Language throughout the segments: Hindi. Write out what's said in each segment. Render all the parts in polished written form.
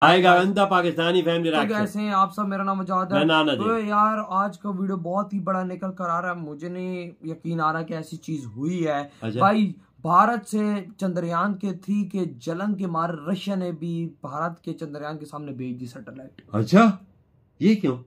आएगा अंधा पाकिस्तानी फैमिली तो कैसे हैं आप सब। मेरा नाम मुजाहिद है। तो यार आज का वीडियो बहुत ही बड़ा निकल कर आ रहा है। मुझे नहीं यकीन आ रहा कि ऐसी चीज हुई है। भाई भारत से चंद्रयान के 3 के जलन के मारे रशिया ने भी भारत के चंद्रयान के सामने भेज दी सैटेलाइट। अच्छा ये क्यों?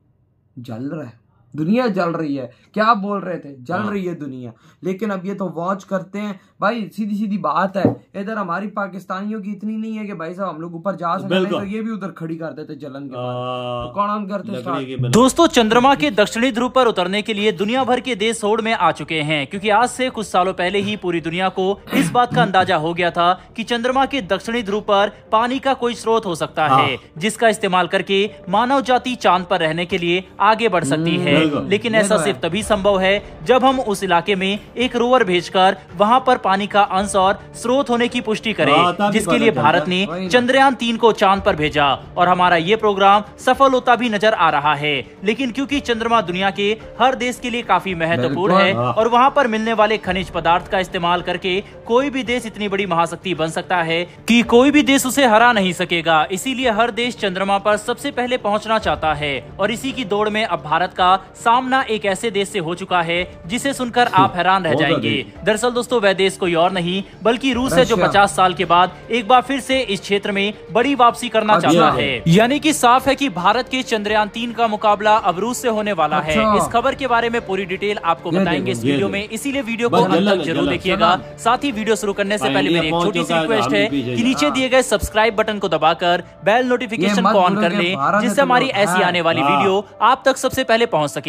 जल रहा है, दुनिया जल रही है। क्या बोल रहे थे, जल रही है दुनिया। लेकिन अब ये तो वॉच करते हैं। भाई सीधी सीधी बात है, इधर हमारी पाकिस्तानियों की इतनी नहीं है कि भाई साहब हम लोग ऊपर जा सकते, तो ये भी उधर खड़ी कर देते जलन के बाद। तो कौन करते। दोस्तों दोस्तों के दक्षिणी ध्रुव पर उतरने के लिए दुनिया भर के देश होड़ में आ चुके हैं, क्योंकि आज से कुछ सालों पहले ही पूरी दुनिया को इस बात का अंदाजा हो गया था कि चंद्रमा के दक्षिणी ध्रुव पर पानी का कोई स्रोत हो सकता है, जिसका इस्तेमाल करके मानव जाति चांद पर रहने के लिए आगे बढ़ सकती है। लेकिन ऐसा सिर्फ तभी संभव है जब हम उस इलाके में एक रोवर भेजकर वहां पर पानी का अंश और स्रोत होने की पुष्टि करें, जिसके लिए भारत ने चंद्रयान 3 को चांद पर भेजा और हमारा ये प्रोग्राम सफल होता भी नजर आ रहा है। लेकिन क्योंकि चंद्रमा दुनिया के हर देश के लिए काफी महत्वपूर्ण है और वहां पर मिलने वाले खनिज पदार्थ का इस्तेमाल करके कोई भी देश इतनी बड़ी महाशक्ति बन सकता है कि कोई भी देश उसे हरा नहीं सकेगा, इसीलिए हर देश चंद्रमा पर सबसे पहले पहुंचना चाहता है। और इसी की दौड़ में अब भारत का सामना एक ऐसे देश से हो चुका है जिसे सुनकर आप हैरान रह जाएंगे। दरअसल दोस्तों वह देश कोई और नहीं बल्कि रूस है, जो 50 साल के बाद एक बार फिर से इस क्षेत्र में बड़ी वापसी करना चाहता है। यानी कि साफ है कि भारत के चंद्रयान 3 का मुकाबला अब रूस से होने वाला है। इस खबर के बारे में पूरी डिटेल आपको बताएंगे इस वीडियो में, इसीलिए वीडियो को अंत तक जरूर देखिएगा। साथ ही वीडियो शुरू करने से पहले मेरी एक छोटी सी रिक्वेस्ट है कि नीचे दिए गए सब्सक्राइब बटन को दबाकर बेल नोटिफिकेशन को ऑन कर ले, जिससे हमारी ऐसी आने वाली वीडियो आप तक सबसे पहले पहुंच सके।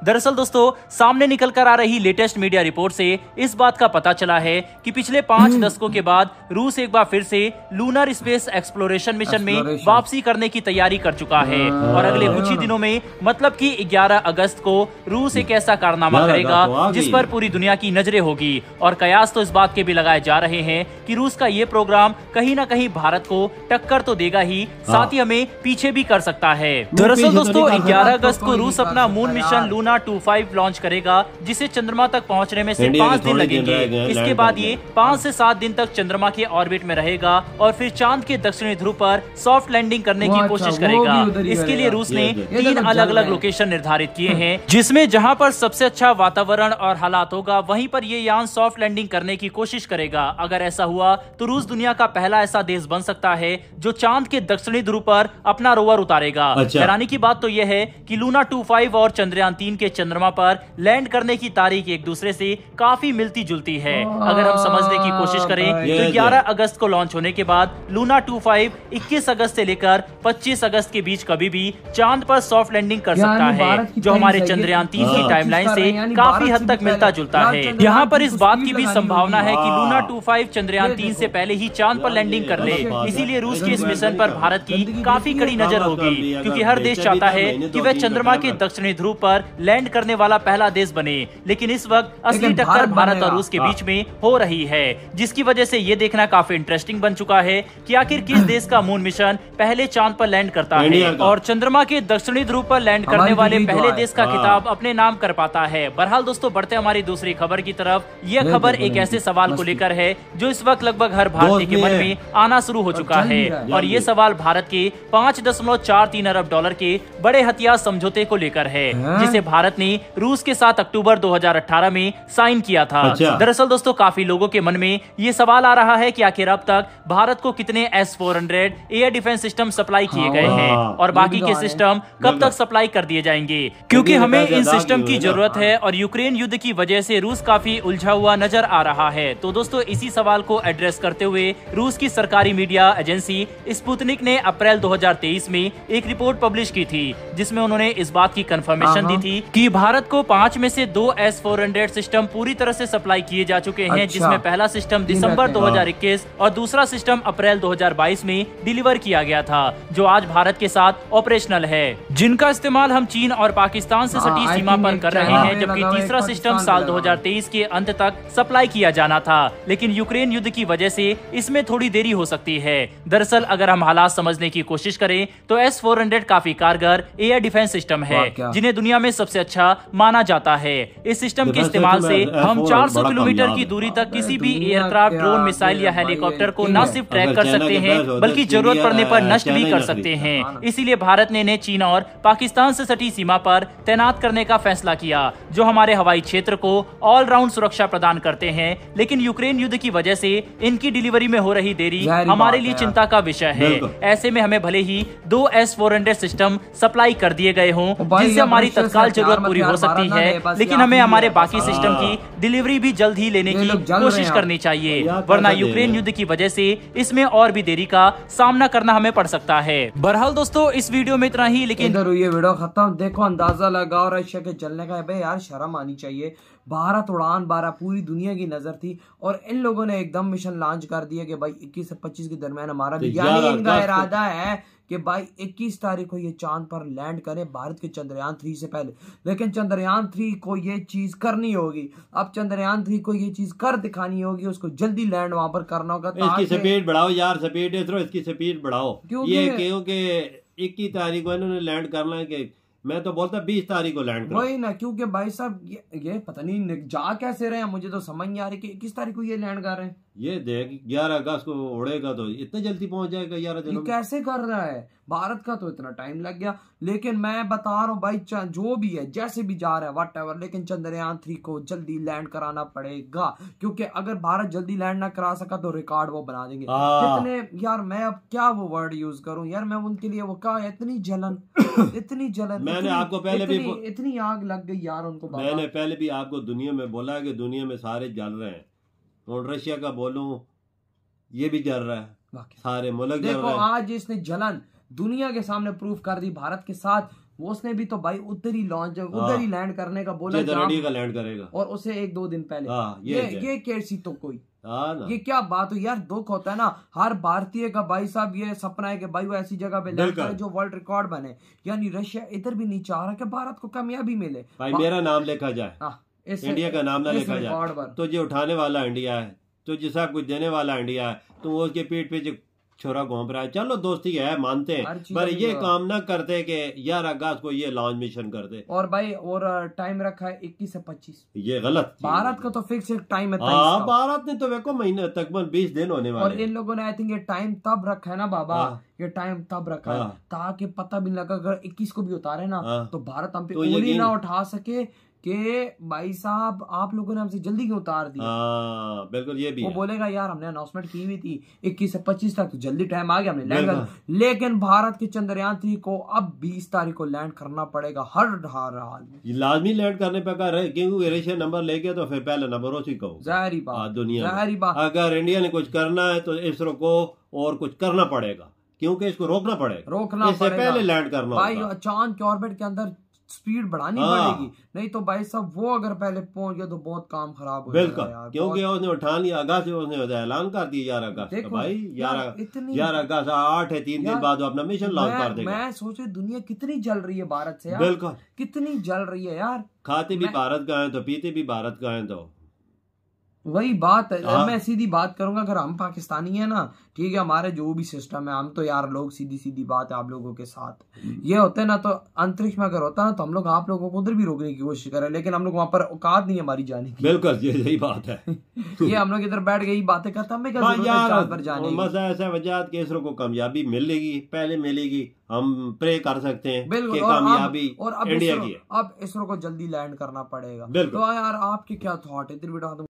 दरअसल दोस्तों सामने निकल कर आ रही लेटेस्ट मीडिया रिपोर्ट से इस बात का पता चला है कि पिछले 5 दशकों के बाद रूस एक बार फिर से लूनर स्पेस एक्सप्लोरेशन मिशन में वापसी करने की तैयारी कर चुका है और अगले कुछ ही दिनों में मतलब कि 11 अगस्त को रूस एक ऐसा कारनामा करेगा जिस पर पूरी दुनिया की नजरें होगी। और कयास तो इस बात के भी लगाए जा रहे हैं कि रूस का ये प्रोग्राम कहीं ना कहीं भारत को टक्कर तो देगा ही, साथ ही हमें पीछे भी कर सकता है। दरअसल दोस्तों 11 अगस्त को रूस अपना मून मिशन लूना 25 लॉन्च करेगा, जिसे चंद्रमा तक पहुंचने में सिर्फ 5 दिन लगेंगे। इसके बाद ये 5 से 7 दिन तक चंद्रमा के ऑर्बिट में रहेगा और फिर चांद के दक्षिणी ध्रुव पर सॉफ्ट लैंडिंग करने की कोशिश करेगा। इसके लिए रूस ने 3 अलग अलग लोकेशन निर्धारित किए हैं, जिसमें जहां पर सबसे अच्छा वातावरण और हालात होगा वहीं पर ये यान सॉफ्ट लैंडिंग करने की कोशिश करेगा। अगर ऐसा हुआ तो रूस दुनिया का पहला ऐसा देश बन सकता है जो चांद के दक्षिणी ध्रुव पर अपना रोवर उतारेगा। हैरानी की बात तो यह है कि लूना 25 और चंद्रयान 3 के चंद्रमा पर लैंड करने की तारीख एक दूसरे से काफी मिलती जुलती है। अगर हम समझने की कोशिश करें तो 11 अगस्त को लॉन्च होने के बाद लूना 25 21 अगस्त से लेकर 25 अगस्त के बीच कभी भी चांद पर सॉफ्ट लैंडिंग कर सकता है, जो हमारे चंद्रयान 3 की टाइमलाइन से काफी हद तक मिलता जुलता है। यहाँ पर इस बात की भी संभावना है कि लूना 25 चंद्रयान 3 से पहले ही चांद पर लैंडिंग कर ले, इसीलिए रूस के इस मिशन पर भारत की काफी कड़ी नजर होगी, क्योंकि हर देश चाहता है कि वह चंद्रमा के दक्षिणी ध्रुव पर लैंड करने वाला पहला देश बने। लेकिन इस वक्त असली टक्कर भारत और रूस के बीच में हो रही है, जिसकी वजह से ये देखना काफी इंटरेस्टिंग बन चुका है कि आखिर किस देश का मून मिशन पहले चांद पर लैंड करता है और चंद्रमा के दक्षिणी ध्रुव पर लैंड करने वाले पहले देश का खिताब अपने नाम कर पाता है। बहरहाल दोस्तों बढ़ते हमारी दूसरी खबर की तरफ। यह खबर एक ऐसे सवाल को लेकर है जो इस वक्त लगभग हर भारतीय के मन में आना शुरू हो चुका है, और ये सवाल भारत के 5.43 अरब डॉलर के बड़े हथियार समझौते को लेकर है, जिसे भारत ने रूस के साथ अक्टूबर 2018 में साइन किया था। दरअसल दोस्तों काफी लोगों के मन में ये सवाल आ रहा है कि आखिर अब तक भारत को कितने S-400 air defence system supply किए गए हैं और बाकी के सिस्टम कब तक सप्लाई कर दिए जाएंगे, क्योंकि हमें इन सिस्टम की जरूरत है और यूक्रेन युद्ध की वजह से रूस काफी उलझा हुआ नजर आ रहा है। तो दोस्तों इसी सवाल को एड्रेस करते हुए रूस की सरकारी मीडिया एजेंसी स्पुतनिक ने अप्रैल 2023 में एक रिपोर्ट पब्लिश की थी, जिसमें उन्होंने इस बात की कंफर्मेशन दी थी कि भारत को 5 में से 2 S-400 सिस्टम पूरी तरह से सप्लाई किए जा चुके हैं, जिसमें पहला सिस्टम दिसंबर 2021 और दूसरा सिस्टम अप्रैल 2022 में डिलीवर किया गया था, जो आज भारत के साथ ऑपरेशनल है, जिनका इस्तेमाल हम चीन और पाकिस्तान से सटी सीमा पर कर रहे हैं, जबकि तीसरा सिस्टम साल 2023 के अंत तक सप्लाई किया जाना था। लेकिन यूक्रेन युद्ध की वजह से इसमें थोड़ी देरी हो सकती है। दरअसल अगर हम हालात समझने की कोशिश करें तो S-400 काफी कारगर एयर डिफेंस सिस्टम है जिन्हें दुनिया में सबसे अच्छा माना जाता है। इस सिस्टम के इस्तेमाल से हम 400 किलोमीटर की दूरी तक किसी भी एयरक्राफ्ट, ड्रोन, मिसाइल या हेलीकॉप्टर को न सिर्फ ट्रैक कर सकते हैं बल्कि जरूरत पड़ने पर नष्ट भी कर सकते हैं। इसीलिए भारत ने इन्हें चीन और पाकिस्तान से सटी सीमा पर तैनात करने का फैसला किया, जो हमारे हवाई क्षेत्र को ऑलराउंड सुरक्षा प्रदान करते हैं। लेकिन यूक्रेन युद्ध की वजह से इनकी डिलीवरी में हो रही देरी हमारे लिए चिंता का विषय है। ऐसे में हमें भले ही 2 S-400 सिस्टम सप्लाई कर दिए गए हों जिससे हमारी तत्काल जरूरत पूरी हो सकती है, लेकिन हमें हमारे बाकी सिस्टम की डिलीवरी भी जल्द ही लेने की कोशिश करनी चाहिए, वरना यूक्रेन युद्ध की वजह से इसमें और भी देरी का सामना करना हमें पड़ सकता है। बहरहाल दोस्तों, इस वीडियो में इतना ही, लेकिन इधर ये वीडियो खत्म। देखो अंदाजा लगाओ रशिया के जलने का है। यार शर्म आनी चाहिए। भारत उड़ान 12 पूरी दुनिया की नजर थी और इन लोगों ने एकदम मिशन लॉन्च कर दिया कि भाई 21 से 25 के दरमियान हमारा भी, यानी इनका इरादा है कि भाई 21 तारीख को ये चांद पर लैंड करें भारत के चंद्रयान 3 से पहले। लेकिन चंद्रयान 3 को ये चीज करनी होगी। अब चंद्रयान 3 को ये चीज कर दिखानी होगी, उसको जल्दी लैंड वहां पर करना होगा। इसकी स्पीड बढ़ाओ यार, स्पीड इसकी स्पीड बढ़ाओ। ये क्योंकि 21 तारीख को इन्होंने लैंड करना है कि मैं तो बोलता 20 तारीख को लैंड करो। वही ना, क्योंकि भाई साहब ये पता नहीं जा कैसे रहे हैं, मुझे तो समझ नहीं आ रही कि 21 तारीख को ये लैंड कर रहे हैं। ये देख 11 अगस्त को उड़ेगा तो इतने जल्दी पहुंच जाएगा। 11 जनवरी ये कैसे कर रहा है? भारत का तो इतना टाइम लग गया। लेकिन मैं बता रहा हूँ भाई, जो भी है जैसे भी जा रहा है व्हाटएवर, लेकिन चंद्रयान 3 को जल्दी लैंड कराना पड़ेगा, क्योंकि अगर भारत जल्दी लैंड ना करा सका तो रिकॉर्ड वो बना देंगे। कितने यार, मैं अब क्या वो वर्ड यूज करूं यार, मैं उनके लिए वो क्या, इतनी जलन इतनी जलन। मैंने आपको पहले भी इतनी आग लग गई यार उनको। मैंने पहले भी आपको दुनिया में बोला कि दुनिया में सारे जल रहे हैं, और रशिया का बोलूं ये भी जल रहा है, सारे मुल्क जल रहे हैं। देखो आज इसने जलन दुनिया के सामने प्रूफ कर दी भारत के साथ। वो उसने भी तो भाई उधर ही लॉन्च, उधर ही लैंड करने का बोला, का लैंड करेगा, और उसे 1-2 दिन पहले ये कैसी तो कोई ये क्या बात हो यार। दुख होता है ना हर भारतीय का भाई साहब, ये सपना है कि भाई वो ऐसी जगह पे लैंड करे जो वर्ल्ड रिकॉर्ड बने। यानी रशिया इधर भी नहीं चाह रहा कि भारत को कामयाबी मिले। भाई मेरा नाम लिखा जाए, इंडिया का नाम ना लिखा जाए, तो जो उठाने वाला इंडिया है, तो जो सब कुछ देने वाला इंडिया है, तो वो उसके पीठ पे जो छोरा घूम रहा है, चलो दोस्ती है मानते हैं, पर ये काम ना करते कि 11 अगस्त को ये लॉन्च मिशन करते। और भाई और टाइम रखा है 21 से 25, ये गलत। भारत का तो फिक्स एक टाइम है। भारत ने तो देखो महीने तकरीबन 20 दिन होने वाले, और इन लोगों ने आई थिंक ये टाइम तब रखा है ना बाबा, ये टाइम तब रखा है ताकि पता भी लगा अगर 21 को भी उतारे ना तो भारत हम पे उंगली ना उठा सके कि भाई साहब आप लोगों ने हमसे जल्दी क्यों उतार दिया। बिल्कुल ये भी वो बोलेगा यार हमने अनाउंसमेंट की हुई थी 21 से 25 तक, तो जल्दी टाइम आ गया, हमने लैंड कर। लेकिन भारत के चंद्रयान 3 को अब 20 तारीख को लैंड करना पड़ेगा हर हाल में। लाजमी लैंड करने पर क्योंकि रशिया नंबर ले गया तो फिर पहले नंबर उसी को जाहिर बात दुनिया जाहिर बात। अगर इंडिया ने कुछ करना है तो इसरो को और कुछ करना पड़ेगा, क्योंकि इसको रोकना पड़ेगा, इससे पहले लैंड करना भाई। चांद के ऑर्बिट के अंदर स्पीड बढ़ानी पड़ेगी, नहीं तो भाई साहब वो अगर पहले पहुंच गया तो बहुत काम खराब हो जाएगा यार। क्योंकि उसने उठा लिया अगस्त से, उसने ऐलान कर दिया 11 अगस्त भाई 11 अगस्त 8 है, 3 दिन बाद अपना मिशन लॉन्च कर देगा। मैं सोच रही दुनिया कितनी जल रही है भारत से यार, बिल्कुल कितनी जल रही है यार। खाते भी भारत का है तो पीते भी भारत का है, तो वही बात है। मैं सीधी बात करूंगा, अगर हम पाकिस्तानी है ना, ठीक है, हमारे जो भी सिस्टम है, हम तो यार लोग सीधी बात है आप लोगों के साथ ये होते हैं ना, तो अंतरिक्ष में अगर होता ना तो हम लोग आप लोगों को उधर भी रोकने की कोशिश करें, लेकिन हम लोग वहां पर औकात नहीं है हमारी जाने की। बिल्कुल यही बात है। ये हम लोग इधर बैठ गई बातें करते, हमें क्या पर जाने। मजा ऐसा वजह कि इसरो को कामयाबी मिलेगी, पहले मिलेगी, हम प्रे कर सकते हैं बिल्कुल कि कामयाबी और अब इंडिया की है। अब इसरो को जल्दी लैंड करना पड़ेगा। बिल्कुल। तो यार आपके क्या थॉट है?